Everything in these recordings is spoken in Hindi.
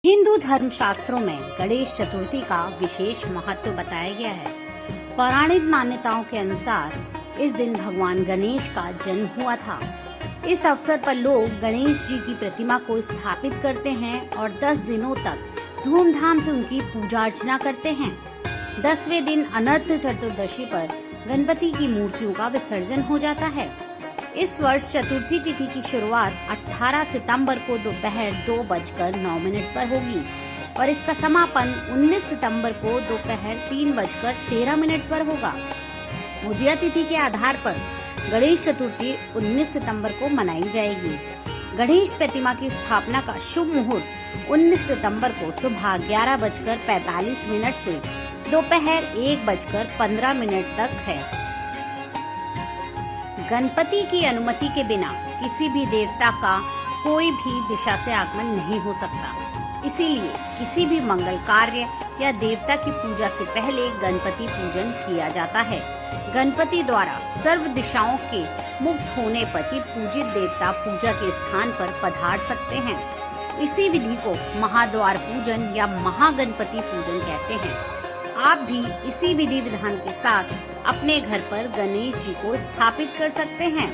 हिंदू धर्म शास्त्रों में गणेश चतुर्थी का विशेष महत्व बताया गया है। पौराणिक मान्यताओं के अनुसार इस दिन भगवान गणेश का जन्म हुआ था। इस अवसर पर लोग गणेश जी की प्रतिमा को स्थापित करते हैं और 10 दिनों तक धूमधाम से उनकी पूजा अर्चना करते हैं। 10वें दिन अनंत चतुर्दशी पर गणपति की मूर्तियों का विसर्जन हो जाता है। इस वर्ष चतुर्थी तिथि की शुरुआत 18 सितंबर को दोपहर 2:09 पर होगी और इसका समापन 19 सितंबर को दोपहर 3:13 पर होगा। उदय तिथि के आधार पर गणेश चतुर्थी 19 सितंबर को मनाई जाएगी। गणेश प्रतिमा की स्थापना का शुभ मुहूर्त 19 सितंबर को सुबह 11:45 से दोपहर 1:15 तक है। गणपति की अनुमति के बिना किसी भी देवता का कोई भी दिशा से आगमन नहीं हो सकता। इसीलिए किसी भी मंगल कार्य या देवता की पूजा से पहले गणपति पूजन किया जाता है। गणपति द्वारा सर्व दिशाओं के मुक्त होने पर ही पूजित देवता पूजा के स्थान पर पधार सकते हैं। इसी विधि को महाद्वार पूजन या महागणपति पूजन कहते हैं। आप भी इसी विधि विधान के साथ अपने घर पर गणेश जी को स्थापित कर सकते हैं।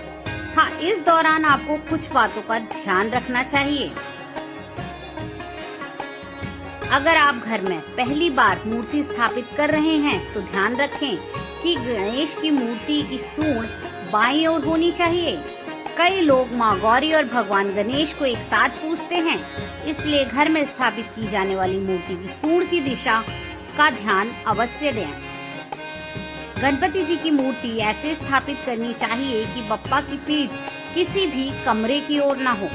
हाँ, इस दौरान आपको कुछ बातों का ध्यान रखना चाहिए। अगर आप घर में पहली बार मूर्ति स्थापित कर रहे हैं तो ध्यान रखें कि गणेश की मूर्ति की सूंड बाईं ओर होनी चाहिए। कई लोग माँ गौरी और भगवान गणेश को एक साथ पूजते हैं, इसलिए घर में स्थापित की जाने वाली मूर्ति की सूंड की दिशा का ध्यान अवश्य दें। गणपति जी की मूर्ति ऐसे स्थापित करनी चाहिए कि बप्पा की पीठ किसी भी कमरे की ओर न हो,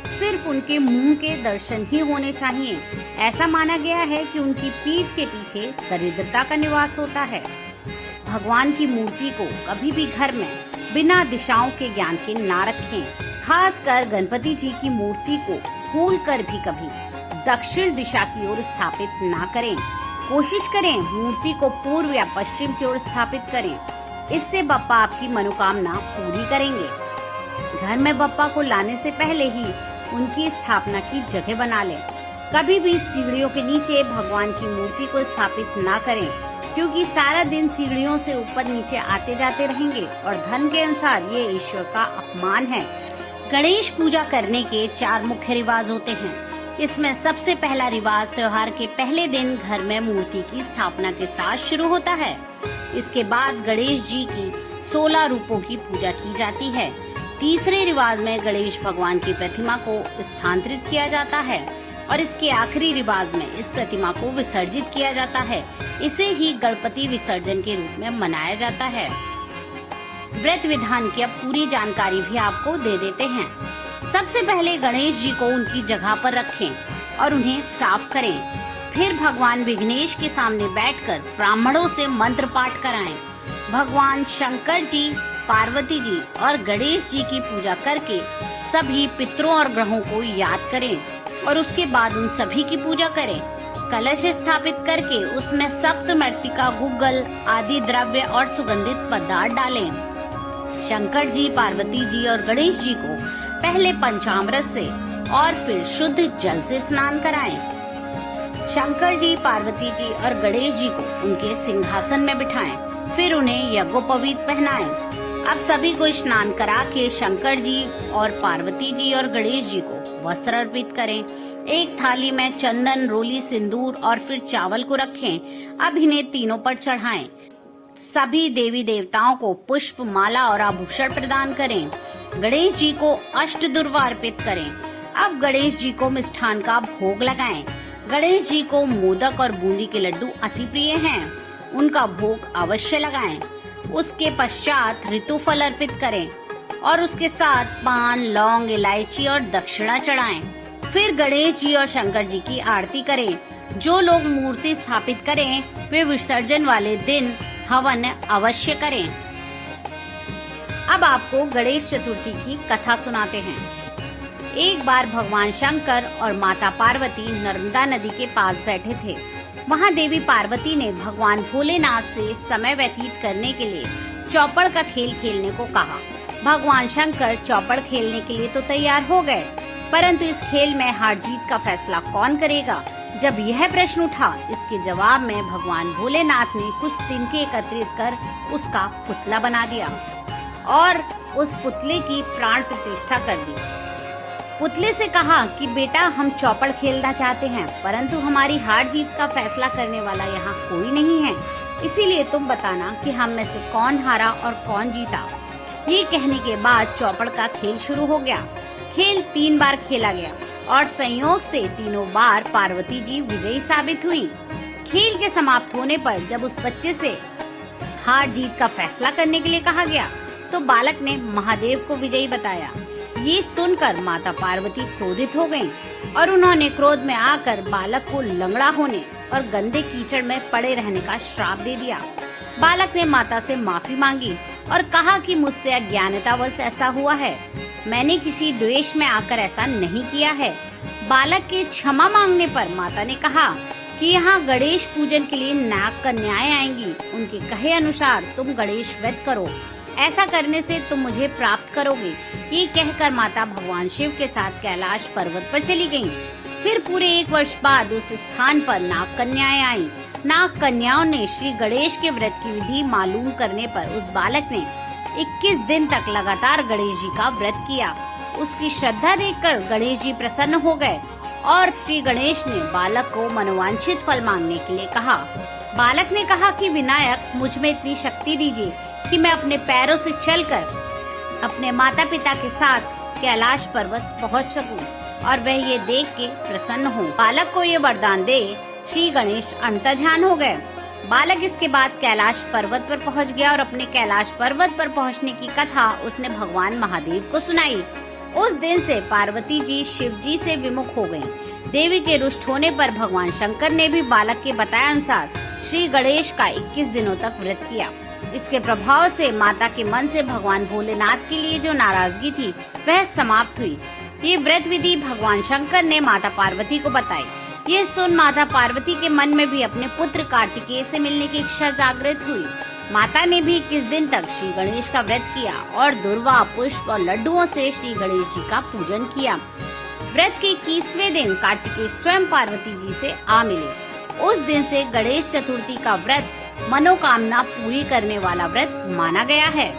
सिर्फ उनके मुंह के दर्शन ही होने चाहिए। ऐसा माना गया है कि उनकी पीठ के पीछे दरिद्रता का निवास होता है। भगवान की मूर्ति को कभी भी घर में बिना दिशाओं के ज्ञान के ना रखें। खासकर गणपति जी की मूर्ति को भूल कर भी कभी दक्षिण दिशा की ओर स्थापित ना करें। कोशिश करें मूर्ति को पूर्व या पश्चिम की ओर स्थापित करें। इससे बप्पा आपकी मनोकामना पूरी करेंगे। घर में बप्पा को लाने से पहले ही उनकी स्थापना की जगह बना लें। कभी भी सीढ़ियों के नीचे भगवान की मूर्ति को स्थापित ना करें, क्योंकि सारा दिन सीढ़ियों से ऊपर नीचे आते जाते रहेंगे और धर्म के अनुसार ये ईश्वर का अपमान है। गणेश पूजा करने के 4 मुख्य रिवाज होते हैं। इसमें सबसे पहला रिवाज त्योहार के पहले दिन घर में मूर्ति की स्थापना के साथ शुरू होता है। इसके बाद गणेश जी की 16 रूपों की पूजा की जाती है। तीसरे रिवाज में गणेश भगवान की प्रतिमा को स्थानांतरित किया जाता है और इसके आखिरी रिवाज में इस प्रतिमा को विसर्जित किया जाता है। इसे ही गणपति विसर्जन के रूप में मनाया जाता है। व्रत विधान की अब पूरी जानकारी भी आपको दे देते हैं। सबसे पहले गणेश जी को उनकी जगह पर रखें और उन्हें साफ करें। फिर भगवान विघ्नेश के सामने बैठकर ब्राह्मणों से मंत्र पाठ कराएं। भगवान शंकर जी, पार्वती जी और गणेश जी की पूजा करके सभी पितरों और ग्रहों को याद करें और उसके बाद उन सभी की पूजा करें। कलश स्थापित करके उसमें सप्त मृत्तिका, गुग्गल आदि द्रव्य और सुगंधित पदार्थ डालें। शंकर जी, पार्वती जी और गणेश जी को पहले पंचामृत से और फिर शुद्ध जल से स्नान कराएं। शंकर जी, पार्वती जी और गणेश जी को उनके सिंहासन में बिठाएं। फिर उन्हें यज्ञोपवीत पहनाएं। अब सभी को स्नान करा के शंकर जी और पार्वती जी और गणेश जी को वस्त्र अर्पित करें। एक थाली में चंदन, रोली, सिंदूर और फिर चावल को रखें। अब इन्हें तीनों पर चढ़ाएं। सभी देवी देवताओं को पुष्प, माला और आभूषण प्रदान करें। गणेश जी को अष्टदुर्वा अर्पित करें। अब गणेश जी को मिष्ठान का भोग लगाएं। गणेश जी को मोदक और बूंदी के लड्डू अति प्रिय हैं, उनका भोग अवश्य लगाएं। उसके पश्चात ऋतुफल अर्पित करें और उसके साथ पान, लौंग, इलायची और दक्षिणा चढ़ाएं। फिर गणेश जी और शंकर जी की आरती करें। जो लोग मूर्ति स्थापित करें वे विसर्जन वाले दिन हवन अवश्य करें। अब आपको गणेश चतुर्थी की कथा सुनाते हैं। एक बार भगवान शंकर और माता पार्वती नर्मदा नदी के पास बैठे थे। वहाँ देवी पार्वती ने भगवान भोलेनाथ से समय व्यतीत करने के लिए चौपड़ का खेल खेलने को कहा। भगवान शंकर चौपड़ खेलने के लिए तो तैयार हो गए, परंतु इस खेल में हार जीत का फैसला कौन करेगा? जब यह प्रश्न उठा, इसके जवाब में भगवान भोलेनाथ ने कुछ तिनके एकत्रित कर उसका पुतला बना दिया और उस पुतले की प्राण प्रतिष्ठा कर दी। पुतले से कहा कि बेटा, हम चौपड़ खेलना चाहते हैं, परंतु हमारी हार जीत का फैसला करने वाला यहाँ कोई नहीं है, इसीलिए तुम बताना कि हम में से कौन हारा और कौन जीता। ये कहने के बाद चौपड़ का खेल शुरू हो गया। खेल 3 बार खेला गया और संयोग से तीनों बार पार्वती जी विजयी साबित हुई। खेल के समाप्त होने पर जब उस बच्चे से हार जीत का फैसला करने के लिए कहा गया, तो बालक ने महादेव को विजयी बताया। ये सुनकर माता पार्वती क्रोधित हो गयीं और उन्होंने क्रोध में आकर बालक को लंगड़ा होने और गंदे कीचड़ में पड़े रहने का श्राप दे दिया। बालक ने माता से माफी मांगी और कहा कि मुझसे अज्ञानतावश ऐसा हुआ है, मैंने किसी द्वेष में आकर ऐसा नहीं किया है। बालक के क्षमा मांगने पर माता ने कहा कि यहाँ गणेश पूजन के लिए नाग कन्याएं आएंगी, उनके कहे अनुसार तुम गणेश व्रत करो, ऐसा करने से तुम मुझे प्राप्त करोगे। ये कहकर माता भगवान शिव के साथ कैलाश पर्वत पर चली गयीं। फिर पूरे 1 वर्ष बाद उस स्थान पर नाग कन्याएं आईं। नाग कन्याओं ने श्री गणेश के व्रत की विधि मालूम करने पर उस बालक ने 21 दिन तक लगातार गणेश जी का व्रत किया। उसकी श्रद्धा देखकर गणेश जी प्रसन्न हो गए और श्री गणेश ने बालक को मनोवांछित फल मांगने के लिए कहा। बालक ने कहा कि विनायक, मुझ में इतनी शक्ति दीजिए कि मैं अपने पैरों से चलकर अपने माता पिता के साथ कैलाश पर्वत पहुंच सकूं और वह ये देख के प्रसन्न हो। बालक को ये वरदान दे श्री गणेश अंतर्ध्यान हो गए। बालक इसके बाद कैलाश पर्वत पर पहुंच गया और अपने कैलाश पर्वत पर पहुंचने की कथा उसने भगवान महादेव को सुनाई। उस दिन से पार्वती जी शिव जी से विमुख हो गयीं। देवी के रुष्ट होने पर भगवान शंकर ने भी बालक के बताए अनुसार श्री गणेश का 21 दिनों तक व्रत किया। इसके प्रभाव से माता के मन से भगवान भोलेनाथ के लिए जो नाराजगी थी वह समाप्त हुई। ये व्रत विधि भगवान शंकर ने माता पार्वती को बताई। ये सुन माता पार्वती के मन में भी अपने पुत्र कार्तिकेय से मिलने की इच्छा जागृत हुई। माता ने भी 21 दिन तक श्री गणेश का व्रत किया और दुर्वा, पुष्प और लड्डुओं से श्री गणेश जी का पूजन किया। व्रत के 21वें दिन कार्तिकेय स्वयं पार्वती जी से आ मिले। उस दिन से गणेश चतुर्थी का व्रत मनोकामना पूरी करने वाला व्रत माना गया है।